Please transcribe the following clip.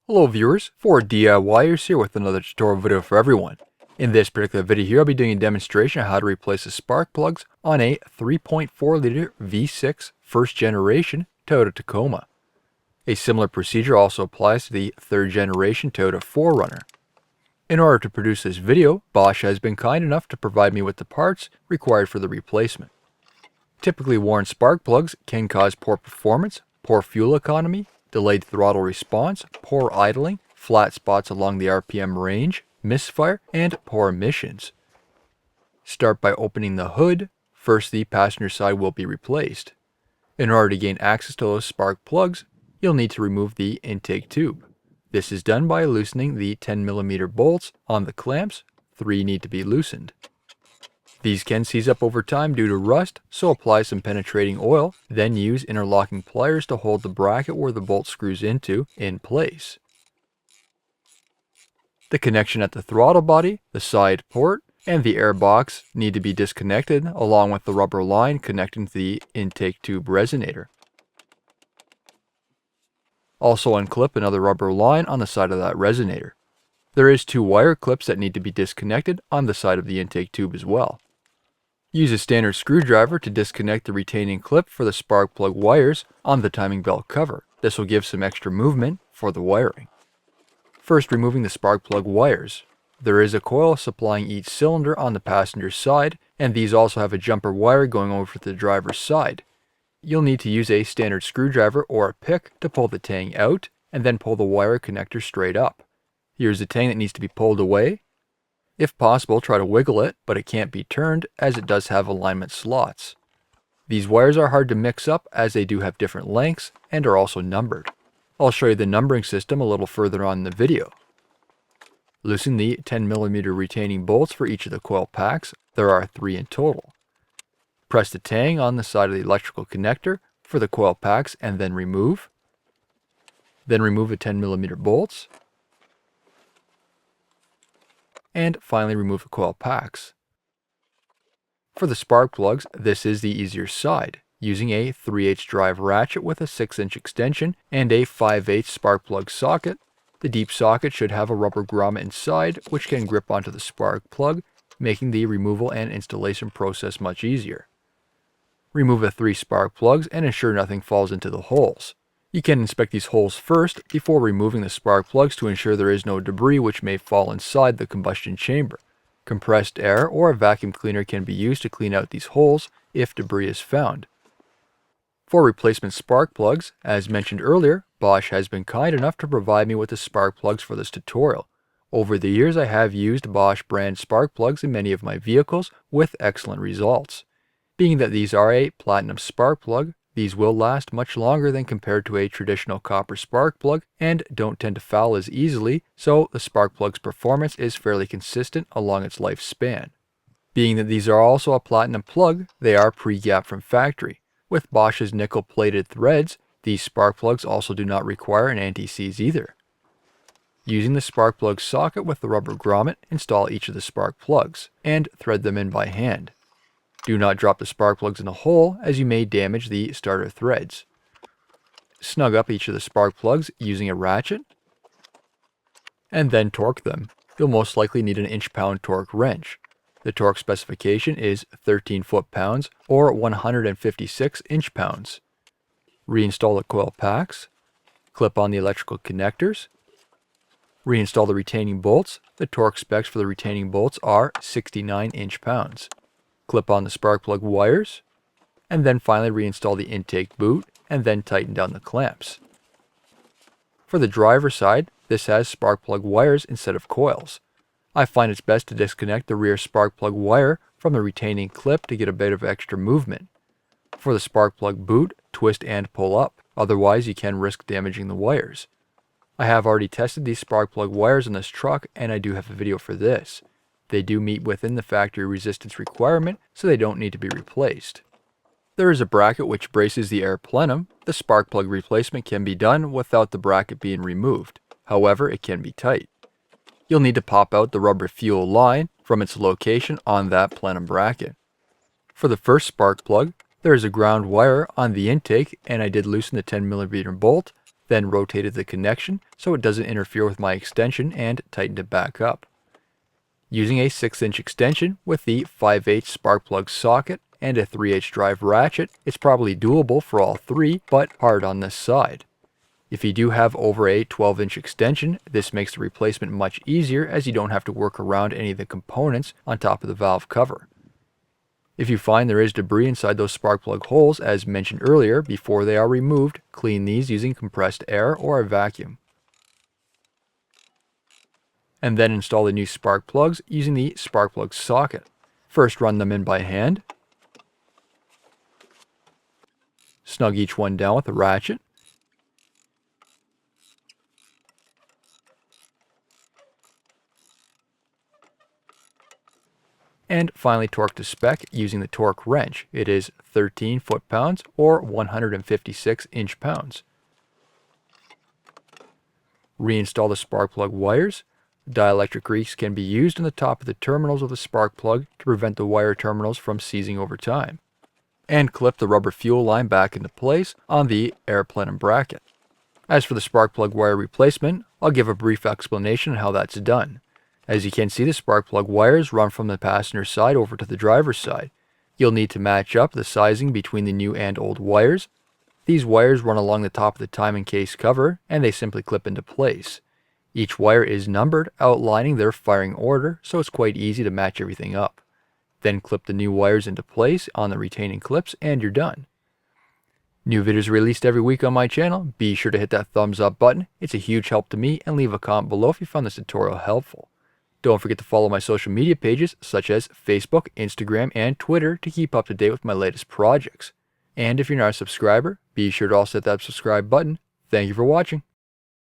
Hello viewers, 4DIYers here with another tutorial video for everyone. In this particular video here, I'll be doing a demonstration of how to replace the spark plugs on a 3.4 liter V6 first generation Toyota Tacoma. A similar procedure also applies to the third generation Toyota 4Runner. In order to produce this video, Bosch has been kind enough to provide me with the parts required for the replacement. Typically worn spark plugs can cause poor performance, poor fuel economy, delayed throttle response, poor idling, flat spots along the RPM range, misfire, and poor emissions. Start by opening the hood. First, the passenger side will be replaced. In order to gain access to those spark plugs, you'll need to remove the intake tube. This is done by loosening the 10mm bolts on the clamps. 3 need to be loosened. These can seize up over time due to rust, so apply some penetrating oil, then use interlocking pliers to hold the bracket where the bolt screws into in place. The connection at the throttle body, the side port, and the air box need to be disconnected along with the rubber line connecting to the intake tube resonator. Also unclip another rubber line on the side of that resonator. There is 2 wire clips that need to be disconnected on the side of the intake tube as well. Use a standard screwdriver to disconnect the retaining clip for the spark plug wires on the timing belt cover. This will give some extra movement for the wiring. First, removing the spark plug wires. There is a coil supplying each cylinder on the passenger side, and these also have a jumper wire going over to the driver's side. You'll need to use a standard screwdriver or a pick to pull the tang out, and then pull the wire connector straight up. Here's the tang that needs to be pulled away. If possible, try to wiggle it, but it can't be turned as it does have alignment slots. These wires are hard to mix up as they do have different lengths and are also numbered. I'll show you the numbering system a little further on in the video. Loosen the 10mm retaining bolts for each of the coil packs. There are 3 in total. Press the tang on the side of the electrical connector for the coil packs and then remove. Then remove the 10mm bolts. And finally remove the coil packs. For the spark plugs, this is the easier side, using a 3/8 drive ratchet with a 6-inch extension and a 5/8 spark plug socket. The deep socket should have a rubber grommet inside, which can grip onto the spark plug, making the removal and installation process much easier. Remove the 3 spark plugs and ensure nothing falls into the holes. You can inspect these holes first before removing the spark plugs to ensure there is no debris which may fall inside the combustion chamber. Compressed air or a vacuum cleaner can be used to clean out these holes if debris is found. For replacement spark plugs, as mentioned earlier, Bosch has been kind enough to provide me with the spark plugs for this tutorial. Over the years, I have used Bosch brand spark plugs in many of my vehicles with excellent results. Being that these are a platinum spark plug, these will last much longer than compared to a traditional copper spark plug and don't tend to foul as easily, so the spark plug's performance is fairly consistent along its lifespan. Being that these are also a platinum plug, they are pre-gapped from factory. With Bosch's nickel-plated threads, these spark plugs also do not require an anti-seize either. Using the spark plug socket with the rubber grommet, install each of the spark plugs and thread them in by hand. Do not drop the spark plugs in a hole as you may damage the starter threads. Snug up each of the spark plugs using a ratchet and then torque them. You'll most likely need an inch-pound torque wrench. The torque specification is 13 foot-pounds or 156 inch-pounds. Reinstall the coil packs. Clip on the electrical connectors. Reinstall the retaining bolts. The torque specs for the retaining bolts are 69 inch-pounds. Clip on the spark plug wires, and then finally reinstall the intake boot, and then tighten down the clamps. For the driver side, this has spark plug wires instead of coils. I find it's best to disconnect the rear spark plug wire from the retaining clip to get a bit of extra movement. For the spark plug boot, twist and pull up, otherwise you can risk damaging the wires. I have already tested these spark plug wires on this truck, and I do have a video for this. They do meet within the factory resistance requirement, so they don't need to be replaced. There is a bracket which braces the air plenum. The spark plug replacement can be done without the bracket being removed. However, it can be tight. You'll need to pop out the rubber fuel line from its location on that plenum bracket. For the first spark plug, there is a ground wire on the intake, and I did loosen the 10mm bolt, then rotated the connection so it doesn't interfere with my extension and tightened it back up. Using a 6-inch extension with the 5/8 spark plug socket and a 3/8 drive ratchet, it's probably doable for all three, but hard on this side. If you do have over a 12-inch extension, this makes the replacement much easier as you don't have to work around any of the components on top of the valve cover. If you find there is debris inside those spark plug holes, as mentioned earlier, before they are removed, clean these using compressed air or a vacuum. And then install the new spark plugs using the spark plug socket. First, run them in by hand. Snug each one down with a ratchet. And finally torque to spec using the torque wrench. It is 13 foot-pounds or 156 inch-pounds. Reinstall the spark plug wires. Dielectric grease can be used on the top of the terminals of the spark plug to prevent the wire terminals from seizing over time. And clip the rubber fuel line back into place on the air plenum bracket. As for the spark plug wire replacement, I'll give a brief explanation on how that's done. As you can see, the spark plug wires run from the passenger side over to the driver's side. You'll need to match up the sizing between the new and old wires. These wires run along the top of the timing case cover, and they simply clip into place. Each wire is numbered, outlining their firing order, so it's quite easy to match everything up. Then clip the new wires into place on the retaining clips, and you're done. New videos released every week on my channel. Be sure to hit that thumbs up button. It's a huge help to me, and leave a comment below if you found this tutorial helpful. Don't forget to follow my social media pages such as Facebook, Instagram, and Twitter to keep up to date with my latest projects. And if you're not a subscriber, be sure to also hit that subscribe button. Thank you for watching.